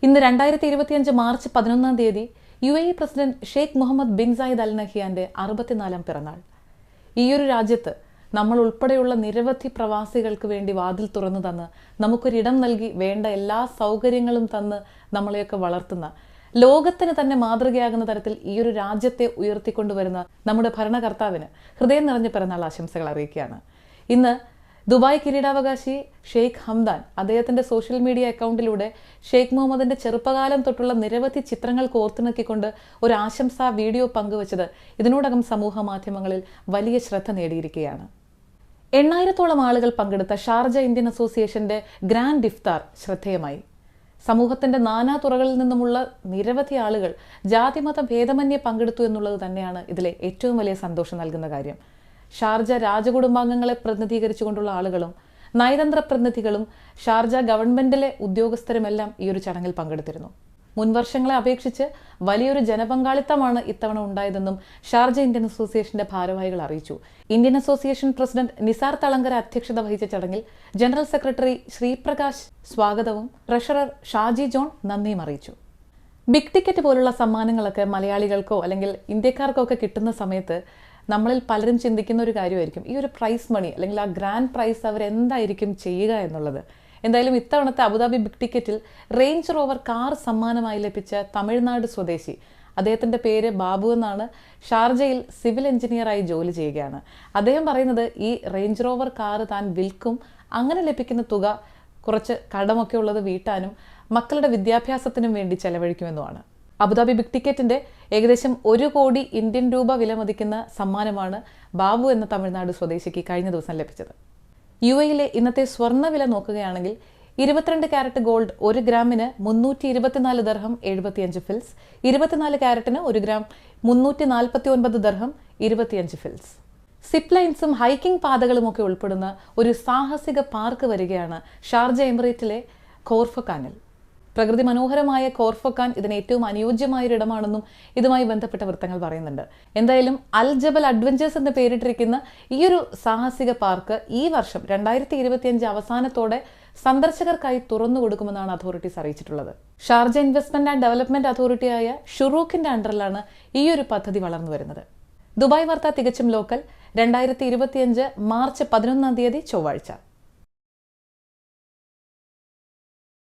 ഇന്ന് 2025 മാർച്ച് 11 തീയതി UAE president Sheikh Mohammed bin Zayed Al നഹിയാന്റെ 64-ാം പിറന്നാൾ. ഈയൊരു രാജ്യത്ത് നമ്മൾ ഉൾപ്പെടെയുള്ള നിരവധി പ്രവാസികൾക്ക് വേണ്ടി വാതിൽ തുറന്നു തന്ന് നമുക്കൊരിടം നൽകി വേണ്ട എല്ലാ സൗകര്യങ്ങളും തന്ന് നമ്മളെയൊക്കെ വളർത്തുന്ന, ലോകത്തിന് തന്നെ മാതൃകയാകുന്ന തരത്തിൽ ഈയൊരു രാജ്യത്തെ ഉയർത്തിക്കൊണ്ടുവരുന്ന നമ്മുടെ ഭരണകർത്താവിന് ഹൃദയം നിറഞ്ഞ പിറന്നാൾ ആശംസകൾ അറിയിക്കുകയാണ്. ഇന്ന് ദുബായ് കിരീടാവകാശി ഷെയ്ഖ് ഹംദാൻ അദ്ദേഹത്തിന്റെ സോഷ്യൽ മീഡിയ അക്കൗണ്ടിലൂടെ ഷെയ്ഖ് മുഹമ്മദിന്റെ ചെറുപ്പകാലം തൊട്ടുള്ള നിരവധി ചിത്രങ്ങൾ കോർത്തിണക്കിക്കൊണ്ട് ഒരു ആശംസാ വീഡിയോ പങ്കുവച്ചത് ഇതിനോടകം സമൂഹ മാധ്യമങ്ങളിൽ വലിയ ശ്രദ്ധ നേടിയിരിക്കുകയാണ്. 8,000-ഓളം ആളുകൾ പങ്കെടുത്ത ഷാർജ ഇന്ത്യൻ അസോസിയേഷന്റെ ഗ്രാൻഡ് ഇഫ്താർ ശ്രദ്ധേയമായി. സമൂഹത്തിന്റെ നാനാ തുറകളിൽ നിന്നുമുള്ള നിരവധി ആളുകൾ ജാതിമത ഭേദമന്യേ പങ്കെടുത്തു എന്നുള്ളത് തന്നെയാണ് ഇതിലെ ഏറ്റവും വലിയ സന്തോഷം നൽകുന്ന കാര്യം. ഷാർജ രാജകുടുംബാംഗങ്ങളെ പ്രതിനിധീകരിച്ചുകൊണ്ടുള്ള ആളുകളും നയതന്ത്ര പ്രതിനിധികളും ഷാർജ ഗവൺമെന്റിലെ ഉദ്യോഗസ്ഥരുമെല്ലാം ഈ ഒരു ചടങ്ങിൽ പങ്കെടുത്തിരുന്നു. മുൻവർഷങ്ങളെ അപേക്ഷിച്ച് വലിയൊരു ജനപങ്കാളിത്തമാണ് ഇത്തവണ ഉണ്ടായതെന്നും ഷാർജ ഇന്ത്യൻ അസോസിയേഷന്റെ ഭാരവാഹികൾ അറിയിച്ചു. Indian association president Nisar Thalangara അധ്യക്ഷത വഹിച്ച ചടങ്ങിൽ ജനറൽ സെക്രട്ടറി ശ്രീപ്രകാശ് സ്വാഗതവും ട്രഷറർ ഷാജി ജോൺ നന്ദിയും അറിയിച്ചു. ബിഗ് ടിക്കറ്റ് പോലുള്ള സമ്മാനങ്ങളൊക്കെ മലയാളികൾക്കോ അല്ലെങ്കിൽ ഇന്ത്യക്കാർക്കോ ഒക്കെ കിട്ടുന്ന സമയത്ത് നമ്മളിൽ പലരും ചിന്തിക്കുന്ന ഒരു കാര്യമായിരിക്കും ഈ ഒരു പ്രൈസ് മണി അല്ലെങ്കിൽ ആ ഗ്രാൻഡ് പ്രൈസ് അവരെന്തായിരിക്കും ചെയ്യുക എന്നുള്ളത്. എന്തായാലും ഇത്തവണത്തെ അബുദാബി ബിഗ് ടിക്കറ്റിൽ റേഞ്ച് റോവർ കാർ സമ്മാനമായി ലഭിച്ച തമിഴ്നാട് സ്വദേശി, അദ്ദേഹത്തിന്റെ പേര് ബാബു എന്നാണ്, ഷാർജയിൽ സിവിൽ എഞ്ചിനീയറായി ജോലി ചെയ്യുകയാണ്. അദ്ദേഹം പറയുന്നത് ഈ റേഞ്ച് റോവർ കാർ താൻ വിൽക്കും, അങ്ങനെ ലഭിക്കുന്ന തുക കുറച്ച് കടമൊക്കെ ഉള്ളത് വീട്ടാനും മക്കളുടെ വിദ്യാഭ്യാസത്തിനും വേണ്ടി ചെലവഴിക്കുമെന്നുമാണ്. അബുദാബി ബിഗ് ടിക്കറ്റിന്റെ ഏകദേശം 1 കോടി ഇന്ത്യൻ രൂപ വിലമതിക്കുന്ന സമ്മാനമാണ് ബാബു എന്ന തമിഴ്നാട് സ്വദേശിക്ക് കഴിഞ്ഞ ദിവസം ലഭിച്ചത്. UAE-യിലെ ഇന്നത്തെ സ്വർണ്ണ വില നോക്കുകയാണെങ്കിൽ 22 കാരറ്റ് ഗോൾഡ് 1 ഗ്രാമിന് 324 ദർഹം 75 ഫിൽസ്, 24 കാരറ്റിന് 1 ഗ്രാം 349 ദർഹം 25 ഫിൽസ്. സിപ്പ് ലൈൻസും ഹൈക്കിംഗ് പാതകളും ഒക്കെ ഉൾപ്പെടുന്ന ഒരു സാഹസിക പാർക്ക് വരികയാണ് ഷാർജ എമിറേറ്റിലെ ഖോർഫഖാനിൽ. പ്രകൃതി മനോഹരമായ ഖോർഫഖാൻ ഇതിന് ഏറ്റവും അനുയോജ്യമായൊരിടമാണെന്നും ഇതുമായി ബന്ധപ്പെട്ട വൃത്തങ്ങൾ പറയുന്നുണ്ട്. എന്തായാലും അൽ ജബൽ അഡ്വഞ്ചേഴ്സ് എന്ന് പേരിട്ടിരിക്കുന്ന ഈയൊരു സാഹസിക പാർക്ക് ഈ വർഷം 2025 അവസാനത്തോടെ സന്ദർശകർക്കായി തുറന്നു കൊടുക്കുമെന്നാണ് അതോറിറ്റീസ് അറിയിച്ചിട്ടുള്ളത്. ഷാർജ ഇൻവെസ്റ്റ്മെന്റ് ആൻഡ് ഡെവലപ്മെന്റ് അതോറിറ്റിയായ ഷുറൂഖിന്റെ അണ്ടറിലാണ് ഈയൊരു പദ്ധതി വളർന്നു വരുന്നത്. ദുബായ് വാർത്ത തികച്ചും ലോക്കൽ, 2025 മാർച്ച് 11 ചൊവ്വാഴ്ച.